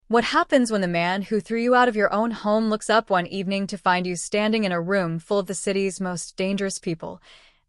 What happens when the man who threw you out of your own home looks up one evening to find you standing in a room full of the city's most dangerous people,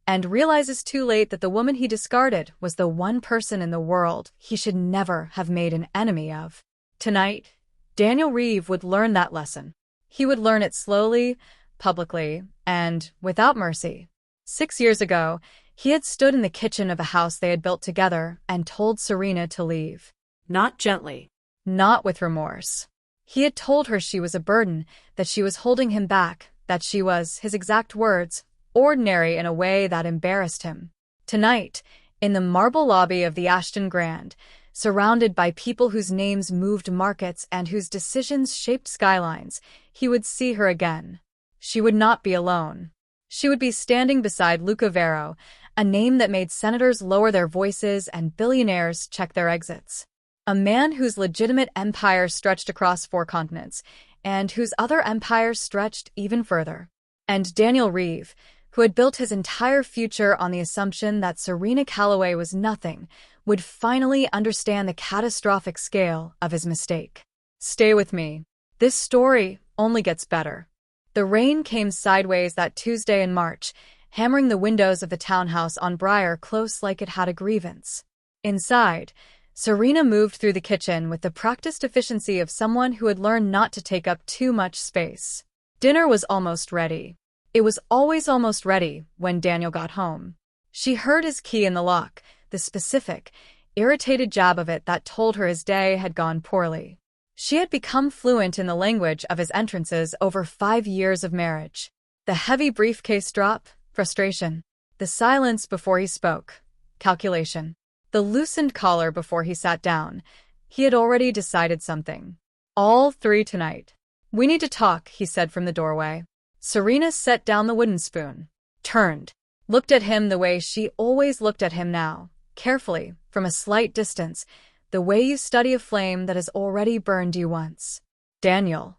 and realizes too late that the woman he discarded was the one person in the world he should never have made an enemy of? Tonight, Daniel Reeve would learn that lesson. He would learn it slowly, publicly, and without mercy. 6 years ago, he had stood in the kitchen of a house they had built together and told Serena to leave. Not gently. Not with remorse. He had told her she was a burden, that she was holding him back, that she was, his exact words, ordinary in a way that embarrassed him. Tonight, in the marble lobby of the Ashton Grand, surrounded by people whose names moved markets and whose decisions shaped skylines, he would see her again. She would not be alone. She would be standing beside Luca Vero, a name that made senators lower their voices and billionaires check their exits. A man whose legitimate empire stretched across 4 continents, and whose other empire stretched even further. And Daniel Reeve, who had built his entire future on the assumption that Serena Calloway was nothing, would finally understand the catastrophic scale of his mistake. Stay with me. This story only gets better. The rain came sideways that Tuesday in March, hammering the windows of the townhouse on Briar Close like it had a grievance. Inside, Serena moved through the kitchen with the practiced efficiency of someone who had learned not to take up too much space. Dinner was almost ready. It was always almost ready when Daniel got home. She heard his key in the lock, the specific, irritated jab of it that told her his day had gone poorly. She had become fluent in the language of his entrances over 5 years of marriage. The heavy briefcase drop, frustration. The silence before he spoke, calculation. The loosened collar before he sat down. He had already decided something. All 3 tonight. We need to talk, he said from the doorway. Serena set down the wooden spoon, turned, looked at him the way she always looked at him now, carefully, from a slight distance, the way you study a flame that has already burned you once. Daniel.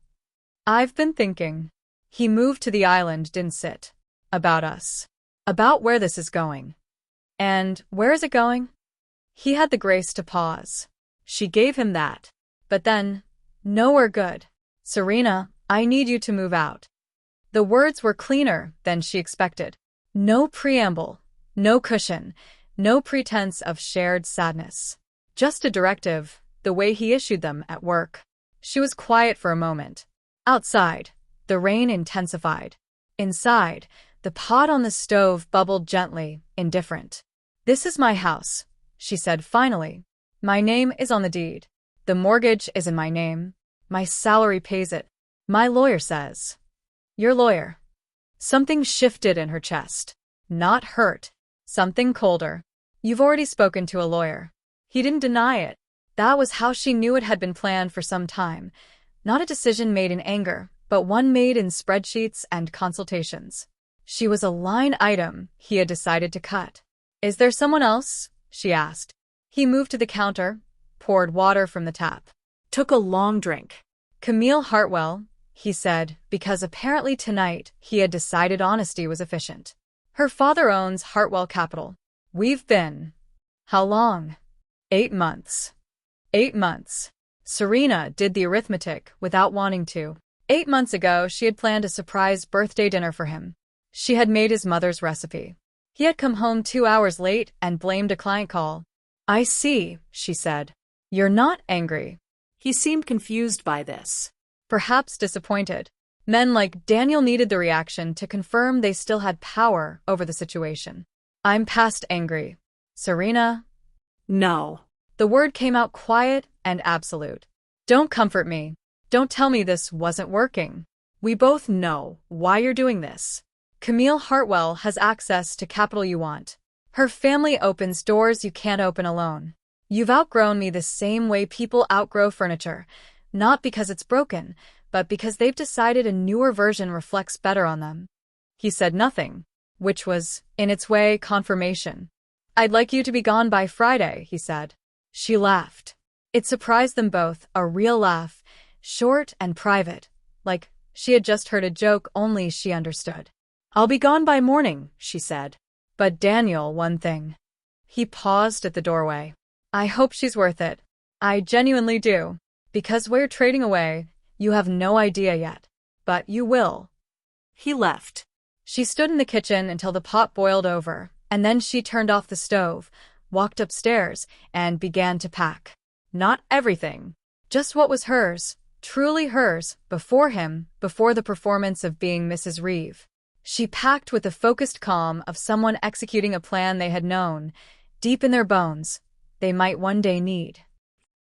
I've been thinking. He moved to the island, didn't sit. About us. About where this is going. And where is it going? He had the grace to pause. She gave him that. But then, nowhere good. Serena, I need you to move out. The words were cleaner than she expected. No preamble, no cushion, no pretense of shared sadness. Just a directive, the way he issued them at work. She was quiet for a moment. Outside, the rain intensified. Inside, the pot on the stove bubbled gently, indifferent. This is my house, she said finally. My name is on the deed. The mortgage is in my name. My salary pays it. My lawyer says. Your lawyer. Something shifted in her chest. Not hurt. Something colder. You've already spoken to a lawyer. He didn't deny it. That was how she knew it had been planned for some time. Not a decision made in anger, but one made in spreadsheets and consultations. She was a line item he had decided to cut. Is there someone else? She asked. He moved to the counter, poured water from the tap. Took a long drink. Camille Hartwell, he said, because apparently tonight he had decided honesty was efficient. Her father owns Hartwell Capital. We've been. How long? 8 months. 8 months. Serena did the arithmetic without wanting to. 8 months ago, she had planned a surprise birthday dinner for him. She had made his mother's recipe. He had come home 2 hours late and blamed a client call. I see, she said. You're not angry. He seemed confused by this. Perhaps disappointed. Men like Daniel needed the reaction to confirm they still had power over the situation. I'm past angry. Serena? No. The word came out quiet and absolute. Don't comfort me. Don't tell me this wasn't working. We both know why you're doing this. Camille Hartwell has access to capital you want. Her family opens doors you can't open alone. You've outgrown me the same way people outgrow furniture, not because it's broken, but because they've decided a newer version reflects better on them. He said nothing, which was, in its way, confirmation. I'd like you to be gone by Friday, he said. She laughed. It surprised them both, a real laugh, short and private, like she had just heard a joke only she understood. I'll be gone by morning, she said. But Daniel, one thing. He paused at the doorway. I hope she's worth it. I genuinely do. Because we're trading away, you have no idea yet. But you will. He left. She stood in the kitchen until the pot boiled over, and then she turned off the stove, walked upstairs, and began to pack. Not everything. Just what was hers, truly hers, before him, before the performance of being Mrs. Reeve. She packed with the focused calm of someone executing a plan they had known, deep in their bones, they might one day need.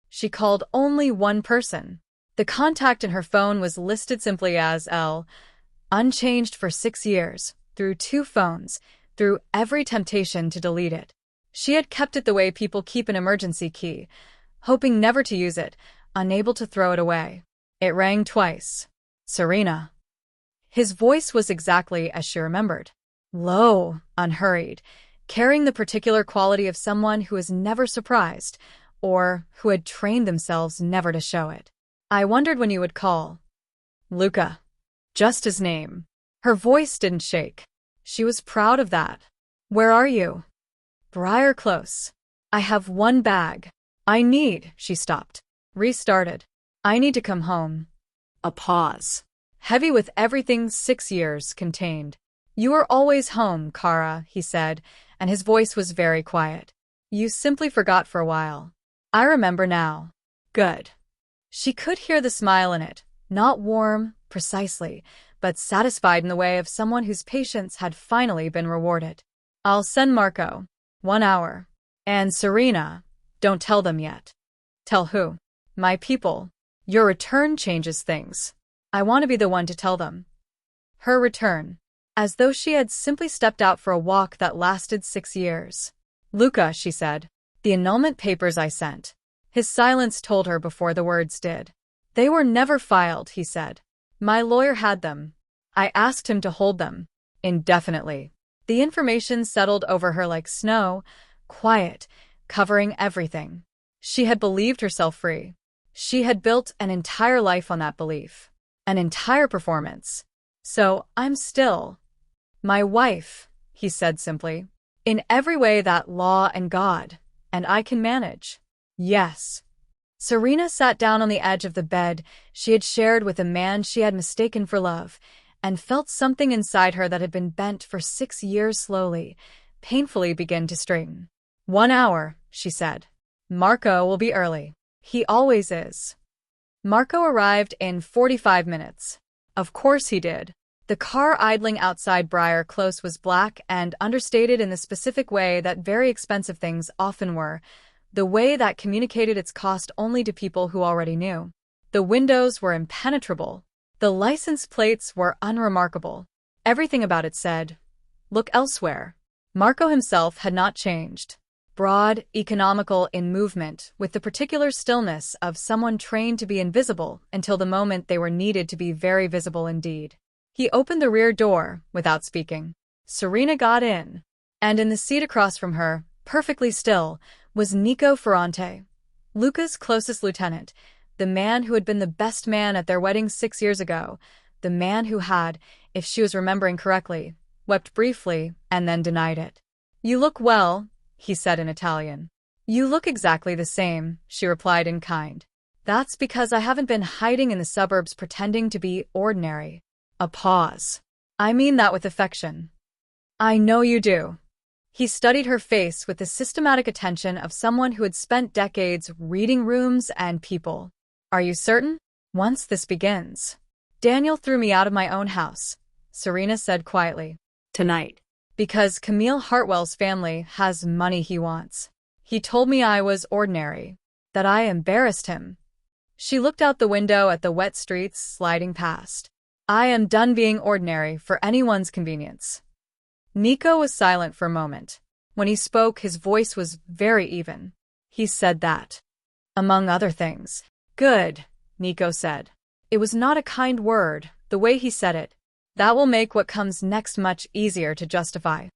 She called only one person. The contact in her phone was listed simply as L, unchanged for 6 years, through 2 phones, through every temptation to delete it. She had kept it the way people keep an emergency key, hoping never to use it, unable to throw it away. It rang twice. Serena. His voice was exactly as she remembered. Low, unhurried, carrying the particular quality of someone who is never surprised, or who had trained themselves never to show it. I wondered when you would call. Luca. Just his name. Her voice didn't shake. She was proud of that. Where are you? Briar Close. I have 1 bag. She stopped. Restarted. I need to come home. A pause. Heavy with everything 6 years contained. You are always home, Kara, he said, and his voice was very quiet. You simply forgot for a while. I remember now. Good. She could hear the smile in it, not warm, precisely, but satisfied in the way of someone whose patience had finally been rewarded. I'll send Marco. 1 hour. And Serena, don't tell them yet. Tell who? My people. Your return changes things. I want to be the one to tell them. Her return. As though she had simply stepped out for a walk that lasted 6 years. Luca, she said. The annulment papers I sent. His silence told her before the words did. They were never filed, he said. My lawyer had them. I asked him to hold them. Indefinitely. The information settled over her like snow, quiet, covering everything. She had believed herself free. She had built an entire life on that belief. An entire performance. So, I'm still my wife, he said simply. In every way that law and God, and I can manage. Yes. Serena sat down on the edge of the bed she had shared with a man she had mistaken for love, and felt something inside her that had been bent for 6 years slowly, painfully begin to straighten. 1 hour, she said. Marco will be early. He always is. Marco arrived in 45 minutes. Of course he did. The car idling outside Briar Close was black and understated in the specific way that very expensive things often were, the way that communicated its cost only to people who already knew. The windows were impenetrable. The license plates were unremarkable. Everything about it said, look elsewhere. Marco himself had not changed. Broad, economical in movement, with the particular stillness of someone trained to be invisible until the moment they were needed to be very visible indeed. He opened the rear door, without speaking. Serena got in. And in the seat across from her, perfectly still, was Nico Ferrante, Luca's closest lieutenant, the man who had been the best man at their wedding 6 years ago, the man who had, if she was remembering correctly, wept briefly and then denied it. You look well, he said in Italian. You look exactly the same, she replied in kind. That's because I haven't been hiding in the suburbs pretending to be ordinary. A pause. I mean that with affection. I know you do. He studied her face with the systematic attention of someone who had spent decades reading rooms and people. Are you certain? Once this begins. Daniel threw me out of my own house, Serena said quietly. Tonight. Because Camille Hartwell's family has money he wants. He told me I was ordinary. That I embarrassed him. She looked out the window at the wet streets sliding past. I am done being ordinary for anyone's convenience. Nico was silent for a moment. When he spoke, his voice was very even. He said that. Among other things. Good, Nico said. It was not a kind word, the way he said it. That will make what comes next much easier to justify.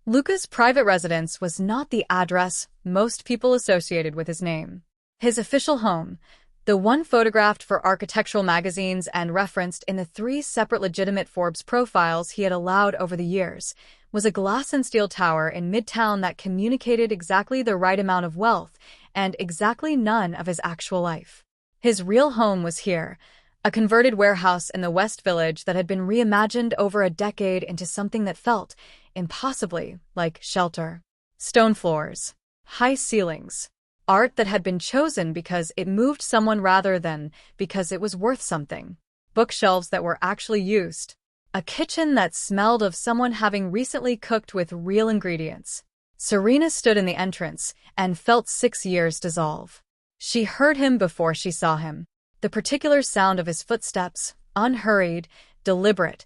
Luca's private residence was not the address most people associated with his name. His official home, the one photographed for architectural magazines and referenced in the 3 separate legitimate Forbes profiles he had allowed over the years, was a glass and steel tower in Midtown that communicated exactly the right amount of wealth and exactly none of his actual life. His real home was here, a converted warehouse in the West Village that had been reimagined over a decade into something that felt, impossibly, like shelter. Stone floors, high ceilings, art that had been chosen because it moved someone rather than because it was worth something. Bookshelves that were actually used. A kitchen that smelled of someone having recently cooked with real ingredients. Serena stood in the entrance and felt 6 years dissolve. She heard him before she saw him. The particular sound of his footsteps, unhurried, deliberate,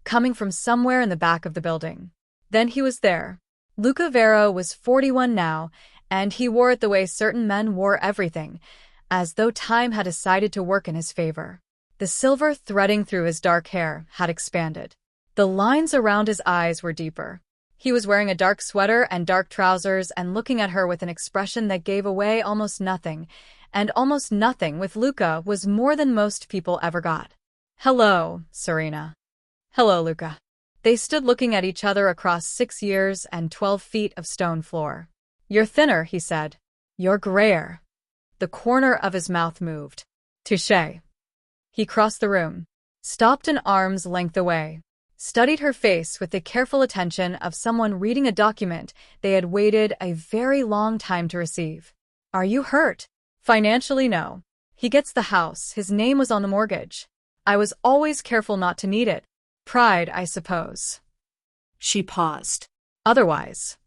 coming from somewhere in the back of the building. Then he was there. Luca Vero was 41 now, and he wore it the way certain men wore everything, as though time had decided to work in his favor. The silver threading through his dark hair had expanded. The lines around his eyes were deeper. He was wearing a dark sweater and dark trousers and looking at her with an expression that gave away almost nothing, and almost nothing with Luca was more than most people ever got. "Hello, Serena." "Hello, Luca." They stood looking at each other across 6 years and 12 feet of stone floor. "You're thinner," he said. "You're grayer." The corner of his mouth moved. "Touché." He crossed the room, stopped an arm's length away, studied her face with the careful attention of someone reading a document they had waited a very long time to receive. "Are you hurt?" "Financially, no. He gets the house. His name was on the mortgage. I was always careful not to need it. Pride, I suppose." She paused. Otherwise.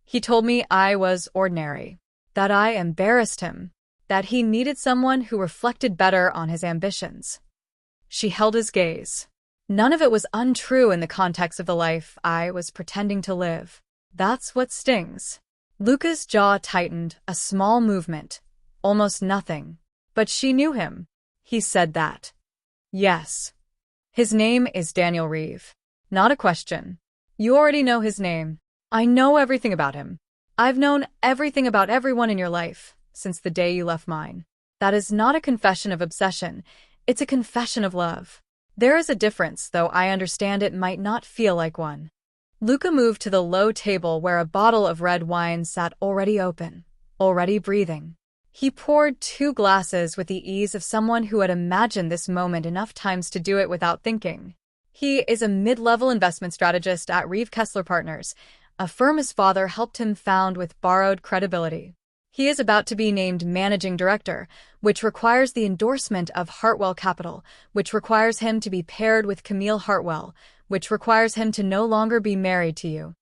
He told me I was ordinary, that I embarrassed him, that he needed someone who reflected better on his ambitions. She held his gaze. None of it was untrue in the context of the life I was pretending to live. That's what stings. Luca's jaw tightened, a small movement, almost nothing. But she knew him. He said that. "Yes. His name is Daniel Reeve." "Not a question. You already know his name. I know everything about him. I've known everything about everyone in your life since the day you left mine. That is not a confession of obsession. It's a confession of love. There is a difference, though I understand it might not feel like one." Luca moved to the low table where a bottle of red wine sat already open, already breathing. He poured 2 glasses with the ease of someone who had imagined this moment enough times to do it without thinking. He is a mid-level investment strategist at Reeve Kessler Partners, a firm his father helped him found with borrowed credibility. He is about to be named managing director, which requires the endorsement of Hartwell Capital, which requires him to be paired with Camille Hartwell, which requires him to no longer be married to you.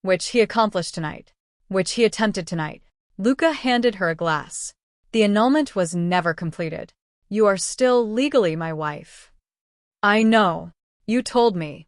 Which he accomplished tonight. Which he attempted tonight. Luca handed her a glass. "The annulment was never completed. You are still legally my wife." "I know. You told me."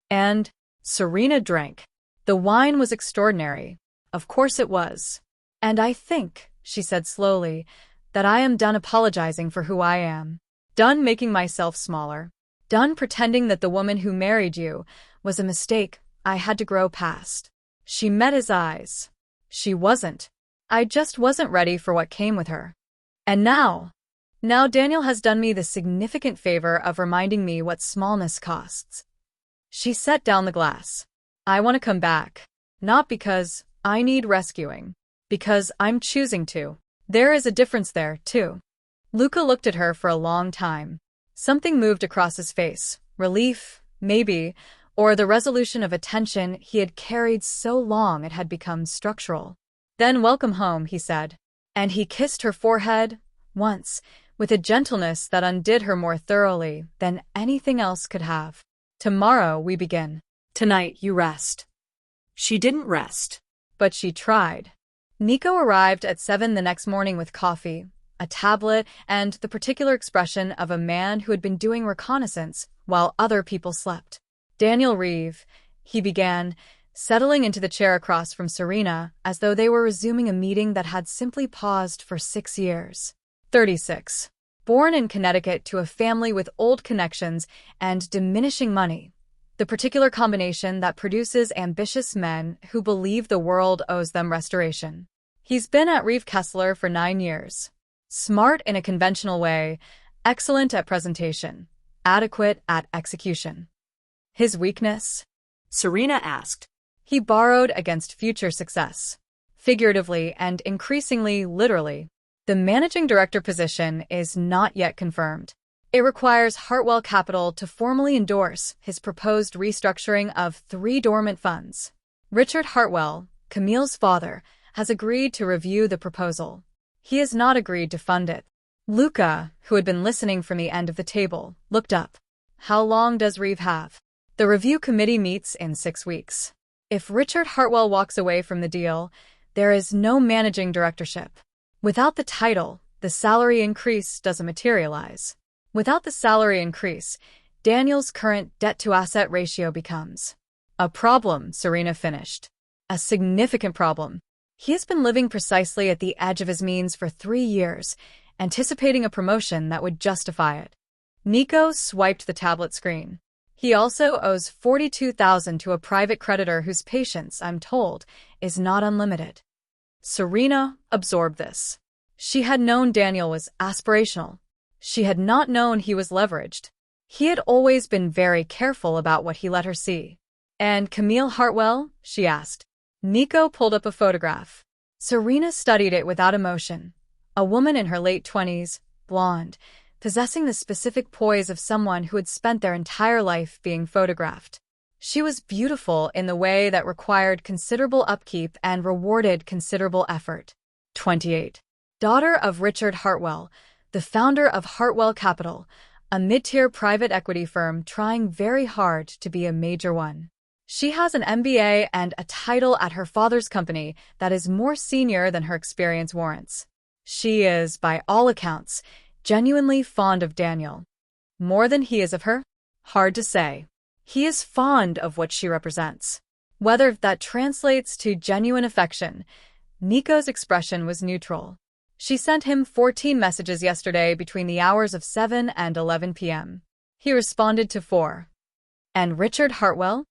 And Serena drank. The wine was extraordinary. Of course it was. "And I think," she said slowly, "that I am done apologizing for who I am. Done making myself smaller. Done pretending that the woman who married you was a mistake I had to grow past." She met his eyes. "She wasn't. I just wasn't ready for what came with her. And now Daniel has done me the significant favor of reminding me what smallness costs." She set down the glass. "I want to come back. Not because I need rescuing. Because I'm choosing to. There is a difference there, too." Luca looked at her for a long time. Something moved across his face. Relief, maybe, or the resolution of a tension he had carried so long it had become structural. "Then welcome home," he said. And he kissed her forehead, once, with a gentleness that undid her more thoroughly than anything else could have. "Tomorrow we begin. Tonight you rest." She didn't rest. But she tried. Nico arrived at 7 the next morning with coffee, a tablet, and the particular expression of a man who had been doing reconnaissance while other people slept. "Daniel Reeve," he began, settling into the chair across from Serena as though they were resuming a meeting that had simply paused for 6 years. 36. Born in Connecticut to a family with old connections and diminishing money. The particular combination that produces ambitious men who believe the world owes them restoration. He's been at Reeve Kessler for 9 years. Smart in a conventional way, excellent at presentation, adequate at execution. His weakness? Serena asked. He borrowed against future success. Figuratively and increasingly literally. The The managing director position is not yet confirmed. It requires Hartwell Capital to formally endorse his proposed restructuring of 3 dormant funds. Richard Hartwell, Camille's father, has agreed to review the proposal. He has not agreed to fund it. Luca, who had been listening from the end of the table, looked up. How long does Reeve have? The review committee meets in 6 weeks. If Richard Hartwell walks away from the deal, there is no managing directorship. Without the title, the salary increase doesn't materialize. Without the salary increase, Daniel's current debt-to-asset ratio becomes a problem, Serena finished. A significant problem. He has been living precisely at the edge of his means for 3 years, anticipating a promotion that would justify it. Nico swiped the tablet screen. He also owes $42,000 to a private creditor whose patience, I'm told, is not unlimited. Serena absorbed this. She had known Daniel was aspirational. She had not known he was leveraged. He had always been very careful about what he let her see. And Camille Hartwell? She asked. Nico pulled up a photograph. Serena studied it without emotion. A woman in her late 20s, blonde, possessing the specific poise of someone who had spent their entire life being photographed. She was beautiful in the way that required considerable upkeep and rewarded considerable effort. 28. Daughter of Richard Hartwell, the founder of Hartwell Capital, a mid-tier private equity firm trying very hard to be a major one. She has an MBA and a title at her father's company that is more senior than her experience warrants. She is, by all accounts, genuinely fond of Daniel. More than he is of her? Hard to say. He is fond of what she represents. Whether that translates to genuine affection, Nico's expression was neutral. She sent him 14 messages yesterday between the hours of 7 and 11 p.m. He responded to 4. And Richard Hartwell?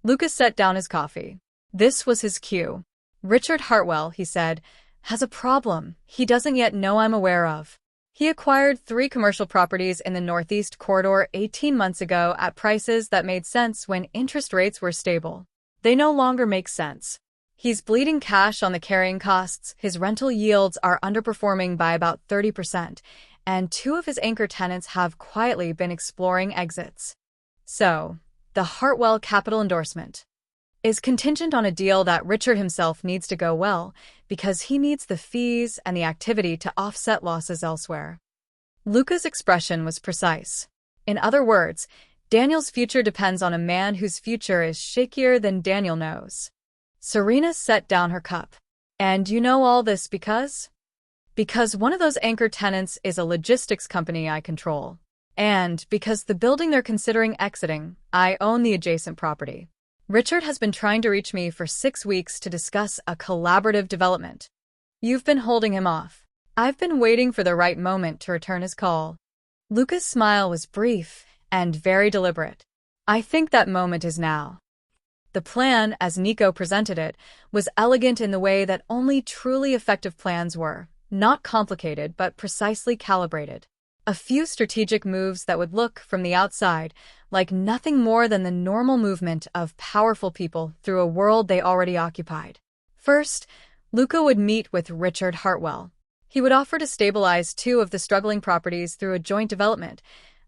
Lucas set down his coffee. This was his cue. Richard Hartwell, he said, has a problem he doesn't yet know I'm aware of. He acquired 3 commercial properties in the Northeast Corridor 18 months ago at prices that made sense when interest rates were stable. They no longer make sense. He's bleeding cash on the carrying costs, his rental yields are underperforming by about 30%, and 2 of his anchor tenants have quietly been exploring exits. So, the Hartwell Capital endorsement is contingent on a deal that Richard himself needs to go well because he needs the fees and the activity to offset losses elsewhere. Luca's expression was precise. In other words, Daniel's future depends on a man whose future is shakier than Daniel knows. Serena set down her cup. And you know all this because? Because one of those anchor tenants is a logistics company I control. And because the building they're considering exiting, I own the adjacent property. Richard has been trying to reach me for 6 weeks to discuss a collaborative development. You've been holding him off. I've been waiting for the right moment to return his call. Luca's smile was brief and very deliberate. I think that moment is now. The plan, as Nico presented it, was elegant in the way that only truly effective plans were, not complicated but precisely calibrated. A few strategic moves that would look, from the outside, like nothing more than the normal movement of powerful people through a world they already occupied. First, Luca would meet with Richard Hartwell. He would offer to stabilize 2 of the struggling properties through a joint development,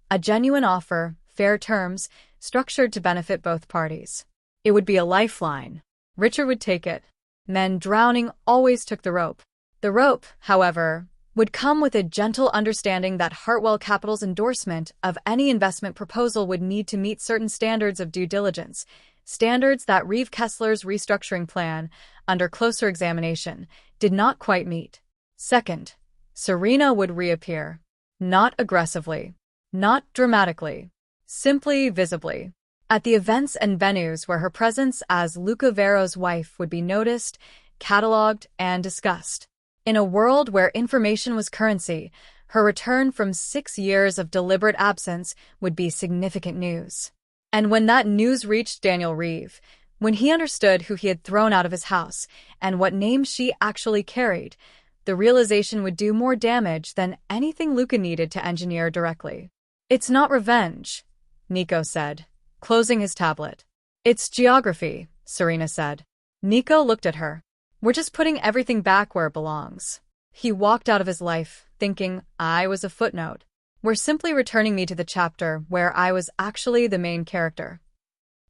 a genuine offer, fair terms, structured to benefit both parties. It would be a lifeline. Richard would take it. Men drowning always took the rope. The rope, however, would come with a gentle understanding that Hartwell Capital's endorsement of any investment proposal would need to meet certain standards of due diligence, standards that Reeve Kessler's restructuring plan, under closer examination, did not quite meet. Second, Serena would reappear. Not aggressively. Not dramatically. Simply visibly. At the events and venues where her presence as Luca Vero's wife would be noticed, cataloged, and discussed. In a world where information was currency, her return from 6 years of deliberate absence would be significant news. And when that news reached Daniel Reeve, when he understood who he had thrown out of his house and what name she actually carried, the realization would do more damage than anything Luca needed to engineer directly. It's not revenge, Nico said, closing his tablet. It's geography, Serena said. Nico looked at her. We're just putting everything back where it belongs. He walked out of his life, thinking I was a footnote. Were simply returning me to the chapter where I was actually the main character.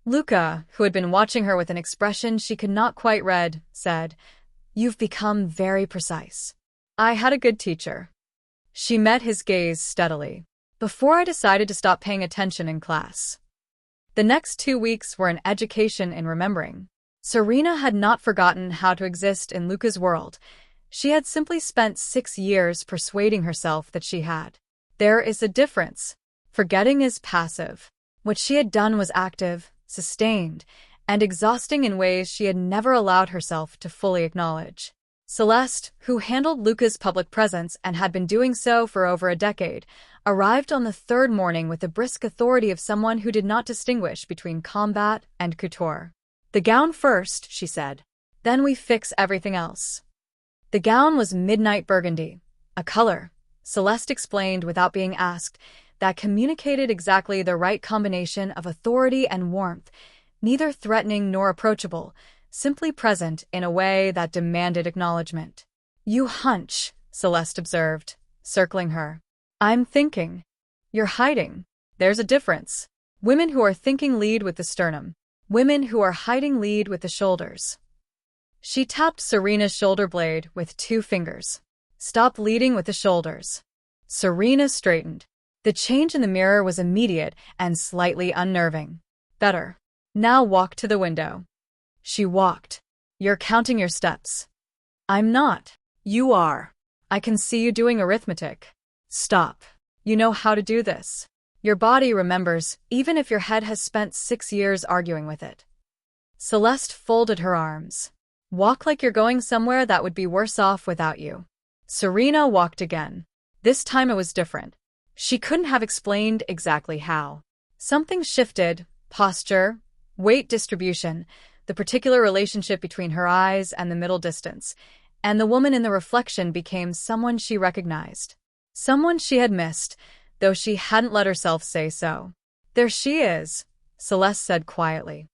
Luca, who had been watching her with an expression she could not quite read, said, "You've become very precise." I had a good teacher. She met his gaze steadily. Before I decided to stop paying attention in class. The next 2 weeks were an education in remembering. Serena had not forgotten how to exist in Luca's world. She had simply spent 6 years persuading herself that she had. There is a difference. Forgetting is passive. What she had done was active, sustained, and exhausting in ways she had never allowed herself to fully acknowledge. Celeste, who handled Luca's public presence and had been doing so for over a decade, arrived on the third morning with the brisk authority of someone who did not distinguish between combat and couture. "The gown first," she said. "Then we fix everything else." The gown was midnight burgundy, a color, Celeste explained without being asked, that communicated exactly the right combination of authority and warmth, neither threatening nor approachable, simply present in a way that demanded acknowledgement. "You hunch," Celeste observed, circling her. "I'm thinking." "You're hiding." "There's a difference. Women who are thinking lead with the sternum. Women who are hiding lead with the shoulders." She tapped Serena's shoulder blade with 2 fingers. "Stop leading with the shoulders." Serena straightened. The change in the mirror was immediate and slightly unnerving. "Better. Now walk to the window." She walked. "You're counting your steps." "I'm not." "You are. I can see you doing arithmetic." "Stop. You know how to do this. Your body remembers, even if your head has spent 6 years arguing with it." Celeste folded her arms. "Walk like you're going somewhere that would be worse off without you." Serena walked again. This time it was different. She couldn't have explained exactly how. Something shifted, posture, weight distribution, the particular relationship between her eyes and the middle distance, and the woman in the reflection became someone she recognized. Someone she had missed, though she hadn't let herself say so. "There she is," Celeste said quietly.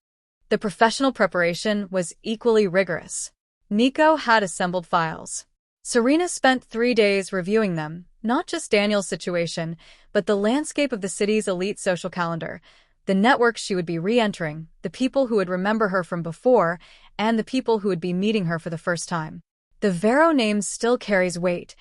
The professional preparation was equally rigorous. Nico had assembled files. Serena spent 3 days reviewing them, not just Daniel's situation, but the landscape of the city's elite social calendar, the networks she would be re-entering, the people who would remember her from before, and the people who would be meeting her for the first time. "The Vero name still carries weight,"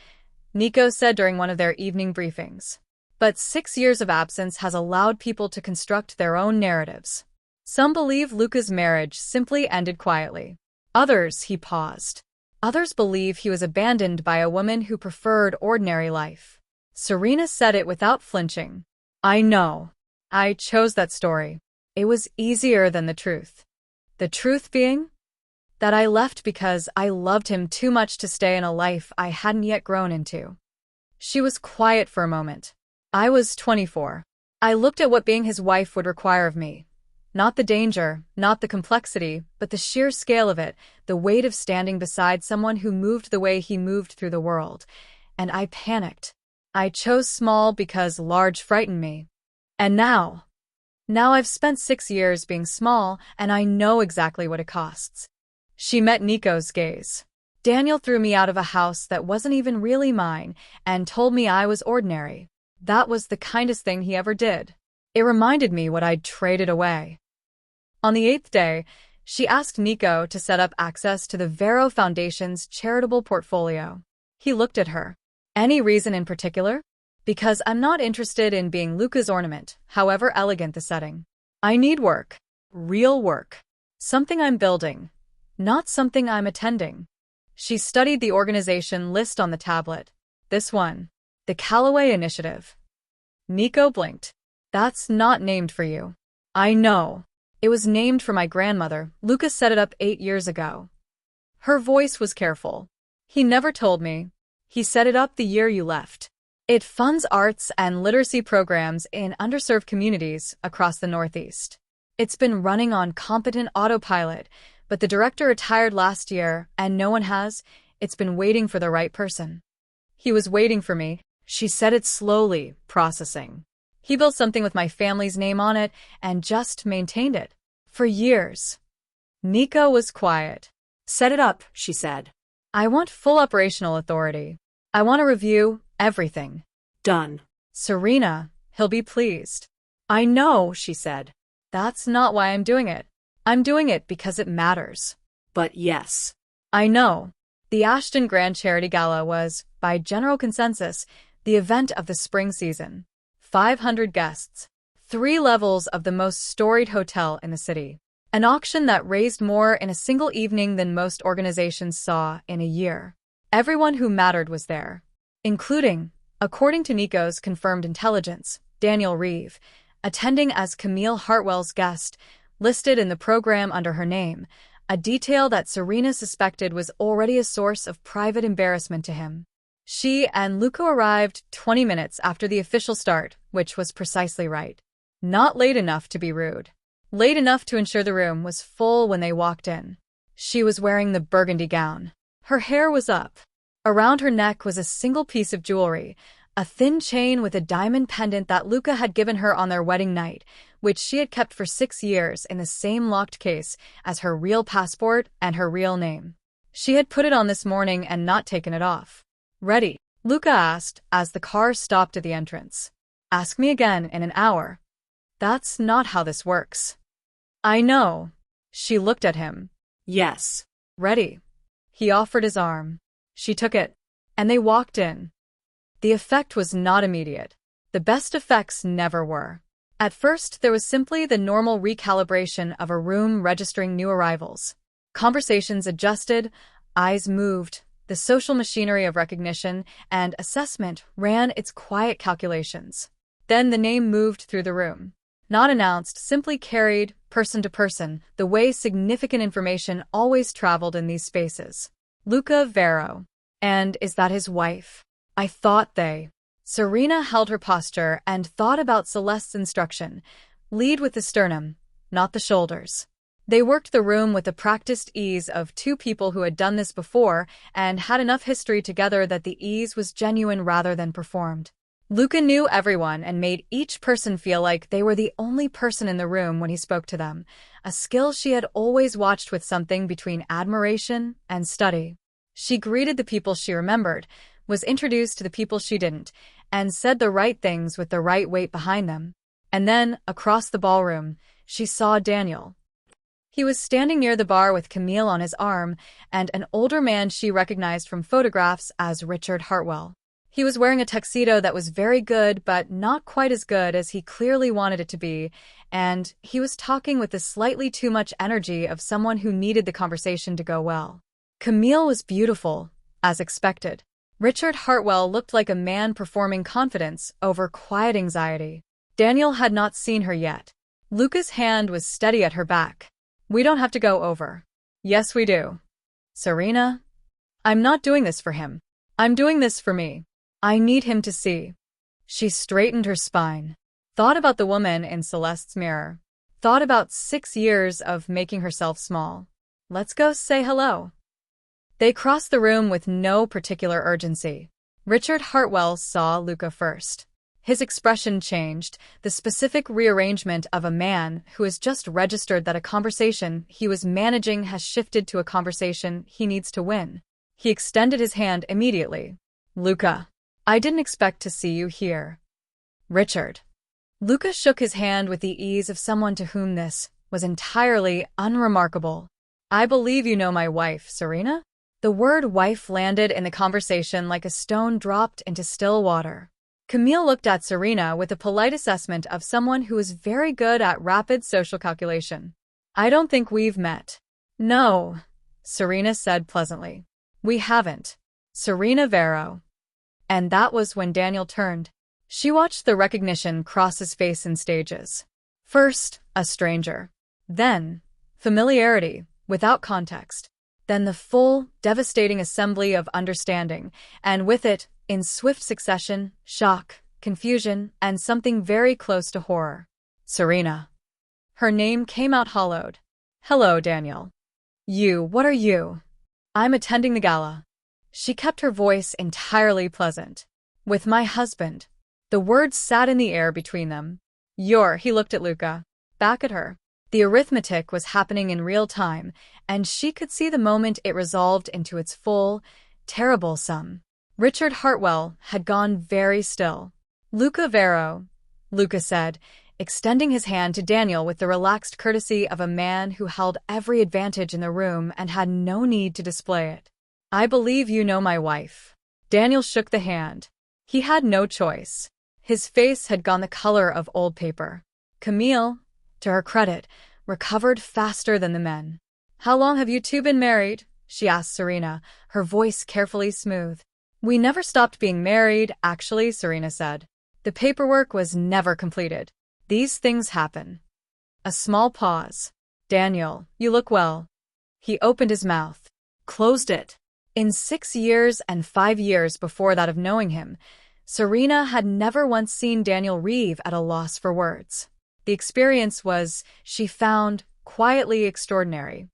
Nico said during one of their evening briefings. "But 6 years of absence has allowed people to construct their own narratives. Some believe Luca's marriage simply ended quietly. Others," he paused. "Others believe he was abandoned by a woman who preferred ordinary life." Serena said it without flinching. "I know. I chose that story. It was easier than the truth." "The truth being?" "That I left because I loved him too much to stay in a life I hadn't yet grown into." She was quiet for a moment. "I was 24. I looked at what being his wife would require of me. Not the danger, not the complexity, but the sheer scale of it, the weight of standing beside someone who moved the way he moved through the world. And I panicked. I chose small because large frightened me. And now I've spent 6 years being small, and I know exactly what it costs." She met Nico's gaze. "Daniel threw me out of a house that wasn't even really mine and told me I was ordinary. That was the kindest thing he ever did. It reminded me what I'd traded away." On the 8th day, she asked Nico to set up access to the Vero Foundation's charitable portfolio. He looked at her. "Any reason in particular?" "Because I'm not interested in being Luca's ornament, however elegant the setting. I need work. Real work. Something I'm building, not something I'm attending." She studied the organization list on the tablet. "This one. The Callaway Initiative." Nico blinked. "That's not named for you." "I know. It was named for my grandmother. Luca set it up 8 years ago." Her voice was careful. "He never told me. He set it up the year you left. It funds arts and literacy programs in underserved communities across the Northeast. It's been running on competent autopilot, but the director retired last year and no one has. It's been waiting for the right person." "He was waiting for me." She said it slowly, processing. "He built something with my family's name on it and just maintained it. For years." Nico was quiet. "Set it up," she said. I want full operational authority. I want to review everything. Done. Serena, he'll be pleased. I know, she said. That's not why I'm doing it. I'm doing it because it matters. But yes. I know. The Ashton Grand Charity Gala was, by general consensus, the event of the spring season. 500 guests. 3 levels of the most storied hotel in the city. An auction that raised more in a single evening than most organizations saw in a year. Everyone who mattered was there, including, according to Nico's confirmed intelligence, Daniel Reeve, attending as Camille Hartwell's guest, listed in the program under her name, a detail that Serena suspected was already a source of private embarrassment to him. She and Luca arrived 20 minutes after the official start, which was precisely right. Not late enough to be rude. Late enough to ensure the room was full when they walked in. She was wearing the burgundy gown. Her hair was up. Around her neck was a single piece of jewelry, a thin chain with a diamond pendant that Luca had given her on their wedding night, which she had kept for 6 years in the same locked case as her real passport and her real name. She had put it on this morning and not taken it off. Ready? Luca asked as the car stopped at the entrance. Ask me again in an hour. That's not how this works. I know. She looked at him. Yes. Ready. He offered his arm. She took it, and they walked in. The effect was not immediate. The best effects never were. At first, there was simply the normal recalibration of a room registering new arrivals. Conversations adjusted, eyes moved, the social machinery of recognition and assessment ran its quiet calculations. Then the name moved through the room. Not announced, simply carried, person to person, the way significant information always traveled in these spaces. Luca Vero. And is that his wife? I thought they. Serena held her posture and thought about Celeste's instruction. Lead with the sternum, not the shoulders. They worked the room with the practiced ease of 2 people who had done this before and had enough history together that the ease was genuine rather than performed. Luca knew everyone and made each person feel like they were the only person in the room when he spoke to them, a skill she had always watched with something between admiration and study. She greeted the people she remembered, was introduced to the people she didn't, and said the right things with the right weight behind them. And then, across the ballroom, she saw Daniel. He was standing near the bar with Camille on his arm and an older man she recognized from photographs as Richard Hartwell. He was wearing a tuxedo that was very good but not quite as good as he clearly wanted it to be, and he was talking with the slightly too much energy of someone who needed the conversation to go well. Camille was beautiful, as expected. Richard Hartwell looked like a man performing confidence over quiet anxiety. Daniel had not seen her yet. Luca's hand was steady at her back. We don't have to go over. Yes, we do. Serena? I'm not doing this for him. I'm doing this for me. I need him to see. She straightened her spine. Thought about the woman in Celeste's mirror. Thought about 6 years of making herself small. Let's go say hello. They crossed the room with no particular urgency. Richard Hartwell saw Luca first. His expression changed, the specific rearrangement of a man who has just registered that a conversation he was managing has shifted to a conversation he needs to win. He extended his hand immediately. Luca. I didn't expect to see you here. Richard. Luca shook his hand with the ease of someone to whom this was entirely unremarkable. I believe you know my wife, Serena? The word wife landed in the conversation like a stone dropped into still water. Camille looked at Serena with a polite assessment of someone who is very good at rapid social calculation. I don't think we've met. No, Serena said pleasantly. We haven't. Serena Vero. And that was when Daniel turned. She watched the recognition cross his face in stages. First, a stranger. Then, familiarity, without context. Then the full, devastating assembly of understanding, and with it, in swift succession, shock, confusion, and something very close to horror. Serena. Her name came out hollowed. Hello, Daniel. What are you? I'm attending the gala. She kept her voice entirely pleasant. With my husband. The words sat in the air between them. He looked at Luca. Back at her. The arithmetic was happening in real time, and she could see the moment it resolved into its full, terrible sum. Richard Hartwell had gone very still. "Luca Vero," Luca said, extending his hand to Daniel with the relaxed courtesy of a man who held every advantage in the room and had no need to display it. "I believe you know my wife." Daniel shook the hand. He had no choice. His face had gone the color of old paper. Camille, to her credit, recovered faster than the men. "How long have you two been married?" she asked Serena, her voice carefully smooth. "We never stopped being married, actually," Serena said. "The paperwork was never completed. These things happen." A small pause. "Daniel, you look well." He opened his mouth. Closed it. In 6 years and 5 years before that of knowing him, Serena had never once seen Daniel Reeve at a loss for words. The experience was, she found, quietly extraordinary.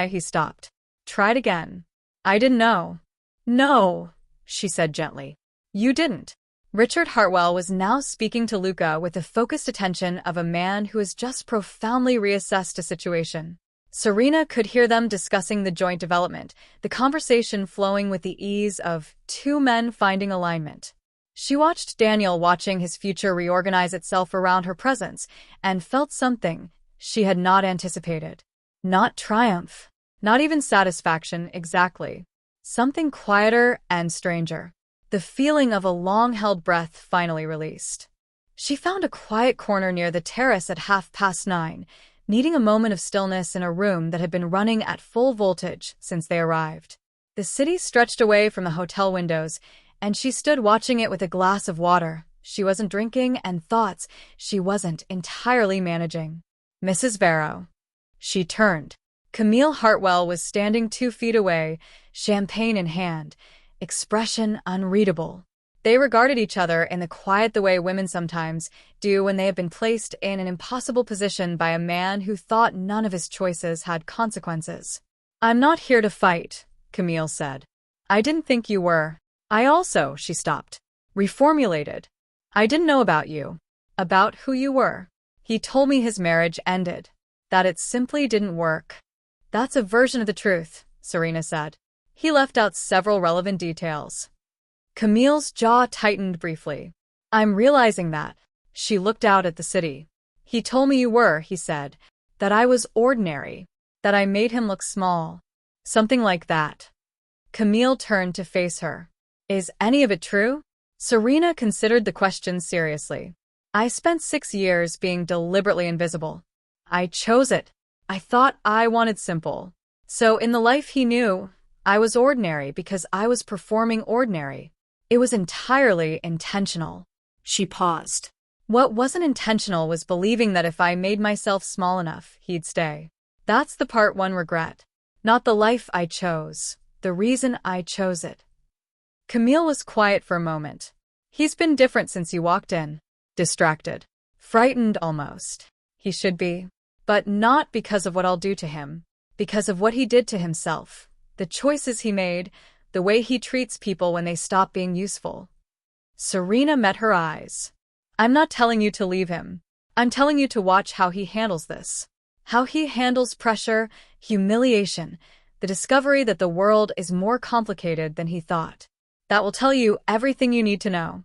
He stopped. "Tried again." "I didn't know." "No," she said gently. "You didn't." Richard Hartwell was now speaking to Luca with the focused attention of a man who has just profoundly reassessed a situation. Serena could hear them discussing the joint development, the conversation flowing with the ease of two men finding alignment. She watched Daniel watching his future reorganize itself around her presence and felt something she had not anticipated. Not triumph, not even satisfaction exactly. Something quieter and stranger. The feeling of a long-held breath finally released. She found a quiet corner near the terrace at 9:30, needing a moment of stillness in a room that had been running at full voltage since they arrived. The city stretched away from the hotel windows, and she stood watching it with a glass of water. She wasn't drinking, and thoughts she wasn't entirely managing. "Mrs. Vero." She turned. Camille Hartwell was standing 2 feet away, champagne in hand, expression unreadable. They regarded each other in the way women sometimes do when they have been placed in an impossible position by a man who thought none of his choices had consequences. "I'm not here to fight," Camille said. "I didn't think you were." "I also," she stopped. Reformulated. "I didn't know about you. About who you were. He told me his marriage ended. That it simply didn't work." "That's a version of the truth," Serena said. "He left out several relevant details." Camille's jaw tightened briefly. "I'm realizing that." She looked out at the city. "He told me you were," he said, "that I was ordinary, that I made him look small. Something like that." Camille turned to face her. "Is any of it true?" Serena considered the question seriously. "I spent 6 years being deliberately invisible. I chose it. I thought I wanted simple. So in the life he knew, I was ordinary because I was performing ordinary. It was entirely intentional." She paused. "What wasn't intentional was believing that if I made myself small enough, he'd stay. That's the part one regret. Not the life I chose, the reason I chose it." Camille was quiet for a moment. "He's been different since you walked in. Distracted. Frightened almost. He should be. But not because of what I'll do to him. Because of what he did to himself. The choices he made, the way he treats people when they stop being useful." Serena met her eyes. "I'm not telling you to leave him. I'm telling you to watch how he handles this. How he handles pressure, humiliation, the discovery that the world is more complicated than he thought. That will tell you everything you need to know."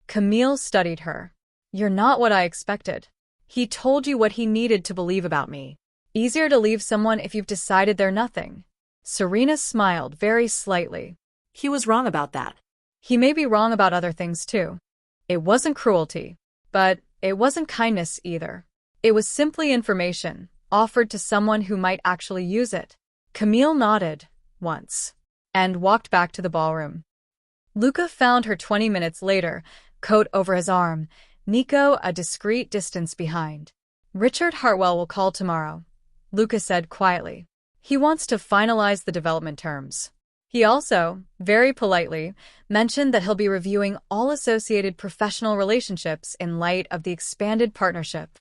Camille studied her. "You're not what I expected. He told you what he needed to believe about me. Easier to leave someone if you've decided they're nothing." Serena smiled very slightly. "He was wrong about that." "He may be wrong about other things too. It wasn't cruelty, but it wasn't kindness either. It was simply information, offered to someone who might actually use it." Camille nodded, once, and walked back to the ballroom. Luca found her 20 minutes later, coat over his arm, Nico a discreet distance behind. "Richard Hartwell will call tomorrow," Luca said quietly. "He wants to finalize the development terms. He also, very politely, mentioned that he'll be reviewing all associated professional relationships in light of the expanded partnership."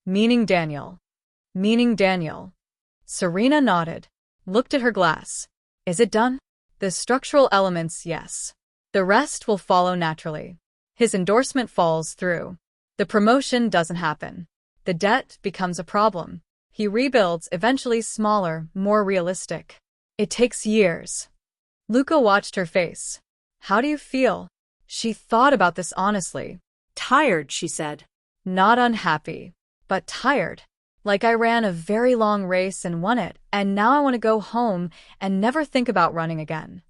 Meaning Daniel." "Meaning Daniel." Serena nodded, looked at her glass. "Is it done?" "The structural elements, yes. The rest will follow naturally. His endorsement falls through. The promotion doesn't happen. The debt becomes a problem. He rebuilds, eventually smaller, more realistic. It takes years. Luca watched her face. How do you feel? She thought about this honestly. Tired, she said. Not unhappy, but tired. Like I ran a very long race and won it, and now I want to go home and never think about running again.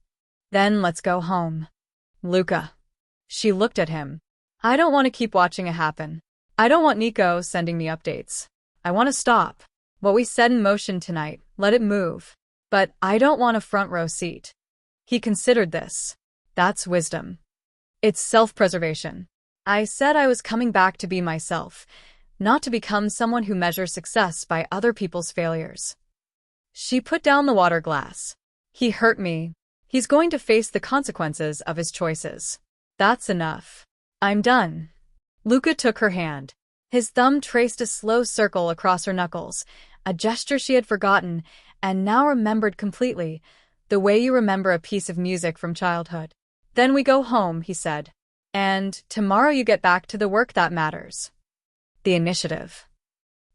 Then let's go home. Luca. She looked at him. I don't want to keep watching it happen. I don't want Nico sending me updates. I want to stop. What we set in motion tonight, let it move. But I don't want a front row seat. He considered this. That's wisdom. It's self-preservation. I said I was coming back to be myself, not to become someone who measures success by other people's failures. She put down the water glass. He hurt me. He's going to face the consequences of his choices. That's enough. I'm done. Luca took her hand. His thumb traced a slow circle across her knuckles, a gesture she had forgotten and now remembered completely, the way you remember a piece of music from childhood. Then we go home, he said. And tomorrow you get back to the work that matters. The initiative.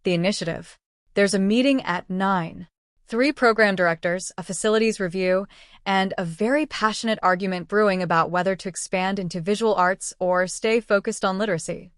The initiative. There's a meeting at 9. 3 program directors, a facilities review, and a very passionate argument brewing about whether to expand into visual arts or stay focused on literacy.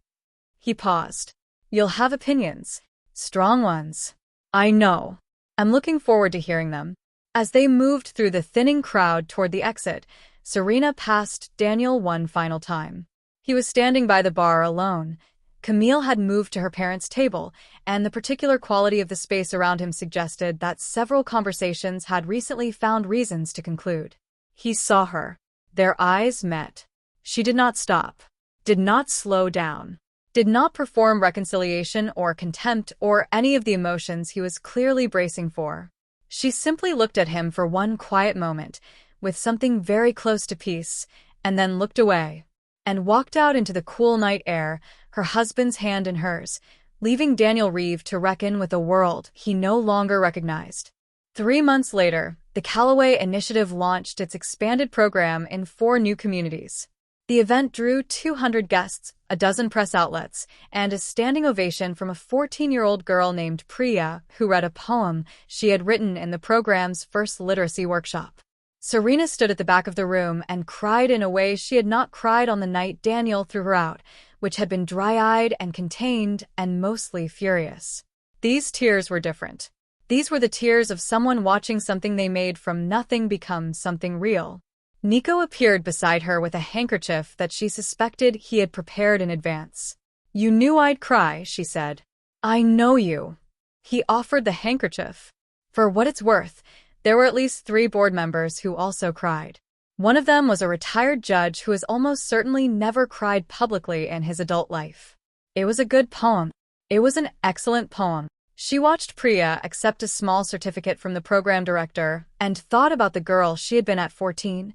He paused. You'll have opinions. Strong ones. I know. I'm looking forward to hearing them. As they moved through the thinning crowd toward the exit, Serena passed Daniel one final time. He was standing by the bar alone. Camille had moved to her parents' table, and the particular quality of the space around him suggested that several conversations had recently found reasons to conclude. He saw her. Their eyes met. She did not stop, did not slow down, did not perform reconciliation or contempt or any of the emotions he was clearly bracing for. She simply looked at him for one quiet moment, with something very close to peace, and then looked away, and walked out into the cool night air, her husband's hand in hers, leaving Daniel Reeve to reckon with a world he no longer recognized. 3 months later, the Callaway Initiative launched its expanded program in 4 new communities. The event drew 200 guests, a dozen press outlets, and a standing ovation from a 14-year-old girl named Priya who read a poem she had written in the program's first literacy workshop. Serena stood at the back of the room and cried in a way she had not cried on the night Daniel threw her out, which had been dry-eyed and contained and mostly furious. These tears were different. These were the tears of someone watching something they made from nothing become something real. Nico appeared beside her with a handkerchief that she suspected he had prepared in advance. You knew I'd cry, she said. I know you. He offered the handkerchief. For what it's worth, there were at least 3 board members who also cried. One of them was a retired judge who has almost certainly never cried publicly in his adult life. It was a good poem. It was an excellent poem. She watched Priya accept a small certificate from the program director and thought about the girl she had been at 14,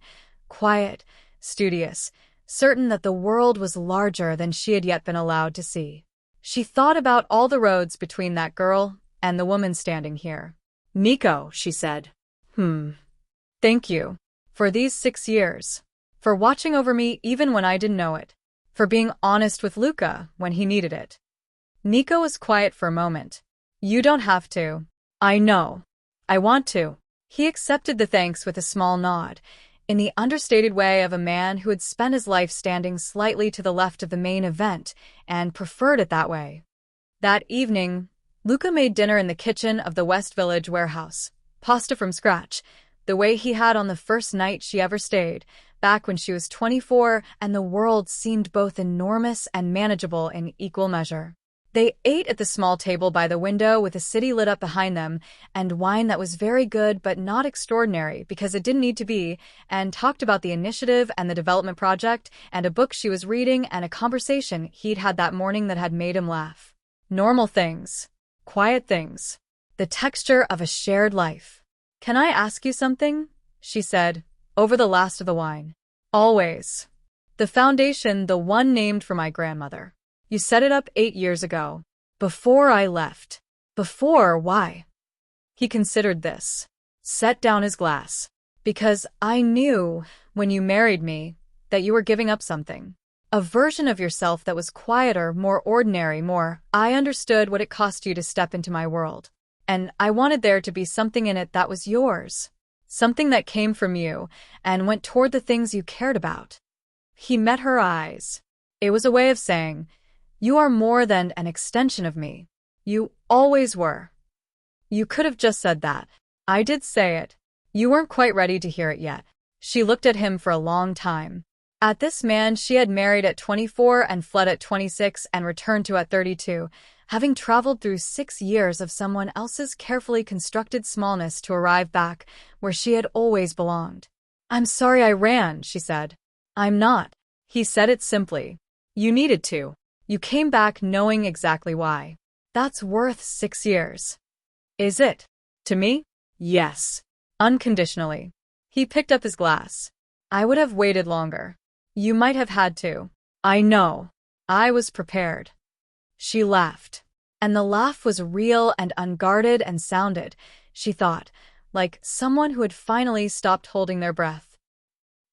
quiet, studious, certain that the world was larger than she had yet been allowed to see. She thought about all the roads between that girl and the woman standing here. Nico, she said. Thank you. For these 6 years. For watching over me even when I didn't know it. For being honest with Luca when he needed it. Nico was quiet for a moment. You don't have to. I know. I want to. He accepted the thanks with a small nod, in the understated way of a man who had spent his life standing slightly to the left of the main event and preferred it that way. That evening, Luca made dinner in the kitchen of the West Village warehouse. Pasta from scratch, the way he had on the first night she ever stayed, back when she was 24 and the world seemed both enormous and manageable in equal measure. They ate at the small table by the window with the city lit up behind them, and wine that was very good but not extraordinary because it didn't need to be, and talked about the initiative and the development project, and a book she was reading and a conversation he'd had that morning that had made him laugh. Normal things. Quiet things. The texture of a shared life. Can I ask you something? She said, over the last of the wine. Always. The foundation, the one named for my grandmother. You set it up 8 years ago. Before I left. Before, why? He considered this. Set down his glass. Because I knew, when you married me, that you were giving up something. A version of yourself that was quieter, more ordinary, more, I understood what it cost you to step into my world. and I wanted there to be something in it that was yours. Something that came from you and went toward the things you cared about. He met her eyes. It was a way of saying, you are more than an extension of me. You always were. You could have just said that. I did say it. You weren't quite ready to hear it yet. She looked at him for a long time. At this man she had married at 24 and fled at 26 and returned to at 32, having traveled through 6 years of someone else's carefully constructed smallness to arrive back where she had always belonged. I'm sorry I ran, she said. I'm not. He said it simply. You needed to. You came back knowing exactly why. That's worth 6 years. Is it? To me? Yes. Unconditionally. He picked up his glass. I would have waited longer. You might have had to. I know. I was prepared. She laughed. And the laugh was real and unguarded and sounded, she thought, like someone who had finally stopped holding their breath.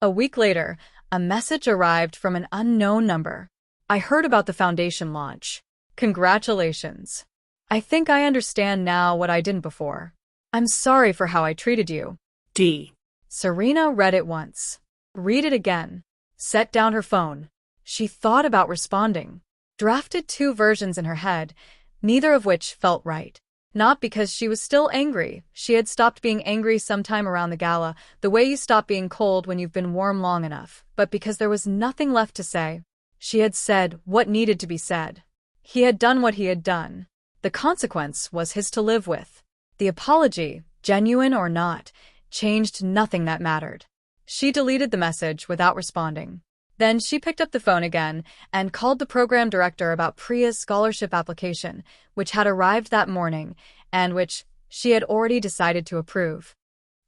A week later, a message arrived from an unknown number. I heard about the foundation launch. Congratulations. I think I understand now what I didn't before. I'm sorry for how I treated you. D. Serena read it once. Read it again. Set down her phone. She thought about responding. Drafted 2 versions in her head, neither of which felt right. Not because she was still angry. She had stopped being angry sometime around the gala, the way you stop being cold when you've been warm long enough, but because there was nothing left to say. She had said what needed to be said. He had done what he had done. The consequence was his to live with. The apology, genuine or not, changed nothing that mattered. She deleted the message without responding. Then she picked up the phone again and called the program director about Priya's scholarship application, which had arrived that morning and which she had already decided to approve.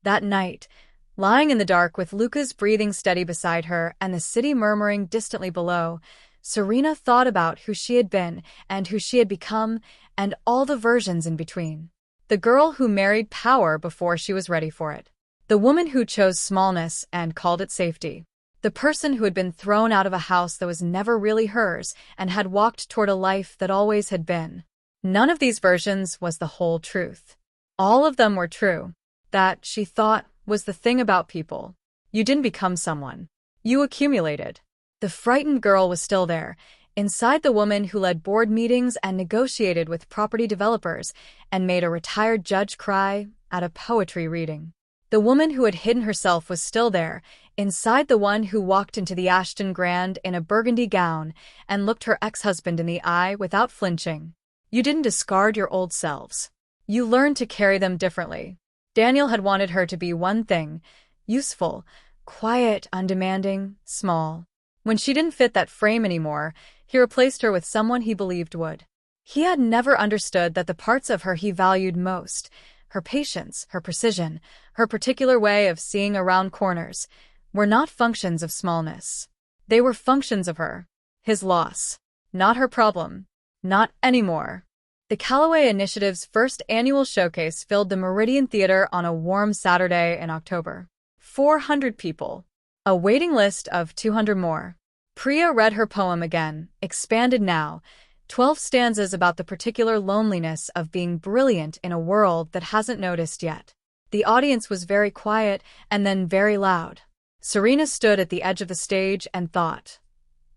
That night, lying in the dark with Luca's breathing steady beside her and the city murmuring distantly below, Serena thought about who she had been and who she had become and all the versions in between. The girl who married power before she was ready for it. The woman who chose smallness and called it safety. The person who had been thrown out of a house that was never really hers and had walked toward a life that always had been. None of these versions was the whole truth. All of them were true. That, she thought, was the thing about people. You didn't become someone. You accumulated. The frightened girl was still there, inside the woman who led board meetings and negotiated with property developers and made a retired judge cry at a poetry reading. The woman who had hidden herself was still there, inside the one who walked into the Ashton Grand in a burgundy gown and looked her ex-husband in the eye without flinching. You didn't discard your old selves. You learned to carry them differently. Daniel had wanted her to be one thing, useful, quiet, undemanding, small. When she didn't fit that frame anymore, he replaced her with someone he believed would. He had never understood that the parts of her he valued most, her patience, her precision, her particular way of seeing around corners, were not functions of smallness. They were functions of her. His loss. Not her problem. Not anymore. The Callaway Initiative's first annual showcase filled the Meridian Theater on a warm Saturday in October. 400 people. A waiting list of 200 more. Priya read her poem again, expanded now, 12 stanzas about the particular loneliness of being brilliant in a world that hasn't noticed yet. The audience was very quiet and then very loud. Serena stood at the edge of the stage and thought,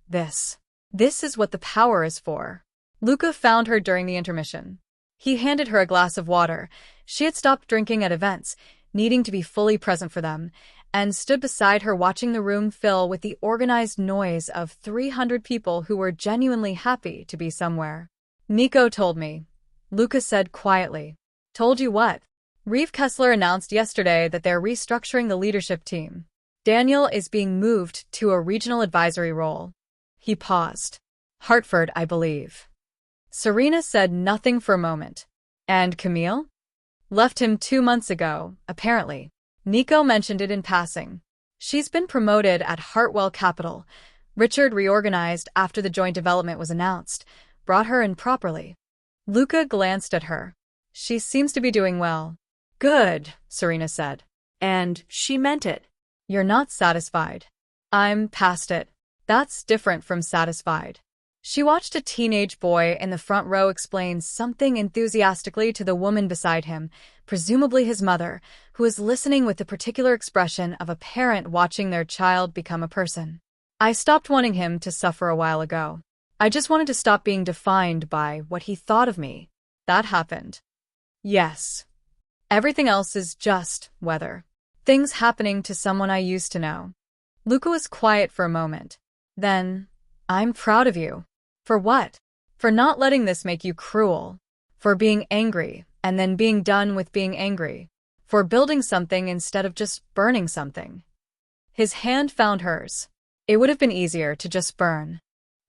This is what the power is for. Luca found her during the intermission. He handed her a glass of water. She had stopped drinking at events, needing to be fully present for them, and stood beside her watching the room fill with the organized noise of 300 people who were genuinely happy to be somewhere. Nico told me, Luca said quietly. Told you what? Reeve Kessler announced yesterday that they're restructuring the leadership team. Daniel is being moved to a regional advisory role. He paused. Hartford, I believe. Serena said nothing for a moment. And Camille? Left him 2 months ago, apparently. Nico mentioned it in passing. She's been promoted at Hartwell Capital. Richard reorganized after the joint development was announced, brought her in properly. Luca glanced at her. She seems to be doing well. Good, Serena said. And she meant it. You're not satisfied. I'm past it. That's different from satisfied. She watched a teenage boy in the front row explain something enthusiastically to the woman beside him, presumably his mother, who was listening with the particular expression of a parent watching their child become a person. I stopped wanting him to suffer a while ago. I just wanted to stop being defined by what he thought of me. That happened. Yes. Everything else is just weather. Things happening to someone I used to know. Luca was quiet for a moment. Then, I'm proud of you. For what? For not letting this make you cruel. For being angry, and then being done with being angry. For building something instead of just burning something. His hand found hers. It would have been easier to just burn.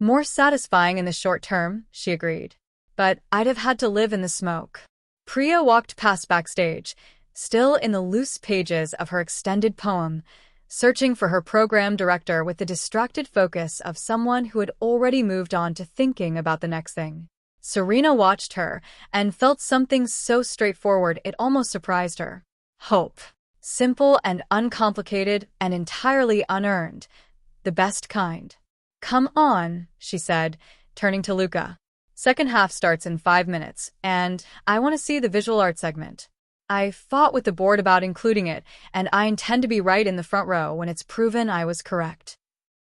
More satisfying in the short term, she agreed. But I'd have had to live in the smoke. Priya walked past backstage, still in the loose pages of her extended poem, searching for her program director with the distracted focus of someone who had already moved on to thinking about the next thing. Serena watched her and felt something so straightforward it almost surprised her. Hope. Simple and uncomplicated and entirely unearned. The best kind. Come on, she said, turning to Luca. Second half starts in 5 minutes, and I want to see the visual art segment. I fought with the board about including it, and I intend to be right in the front row when it's proven I was correct.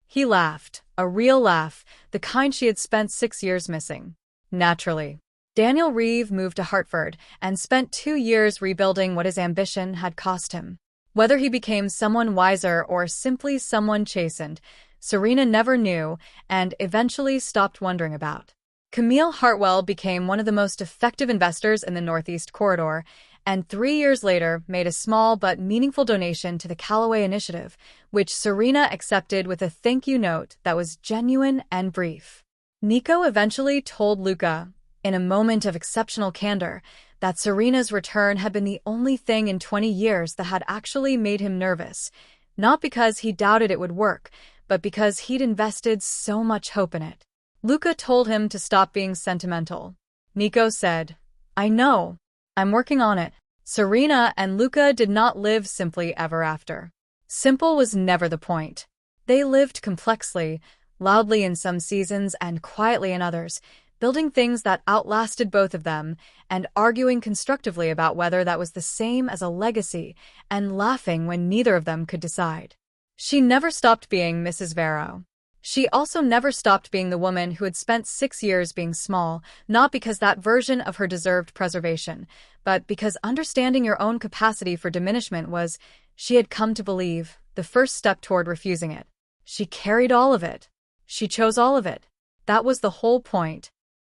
He laughed, a real laugh, the kind she had spent 6 years missing. Naturally. Daniel Reeve moved to Hartford and spent 2 years rebuilding what his ambition had cost him. Whether he became someone wiser or simply someone chastened, Serena never knew and eventually stopped wondering about. Camille Hartwell became one of the most effective investors in the Northeast Corridor, and 3 years later made a small but meaningful donation to the Callaway Initiative, which Serena accepted with a thank you note that was genuine and brief. Nico eventually told Luca, in a moment of exceptional candor, that Serena's return had been the only thing in 20 years that had actually made him nervous, not because he doubted it would work, but because he'd invested so much hope in it. Luca told him to stop being sentimental. Nico said, I know. I'm working on it. Serena and Luca did not live simply ever after. Simple was never the point. They lived complexly, loudly in some seasons and quietly in others, building things that outlasted both of them and arguing constructively about whether that was the same as a legacy and laughing when neither of them could decide. She never stopped being Mrs. Varro. She also never stopped being the woman who had spent 6 years being small, not because that version of her deserved preservation, but because understanding your own capacity for diminishment was, she had come to believe, the first step toward refusing it. She carried all of it. She chose all of it. That was the whole point.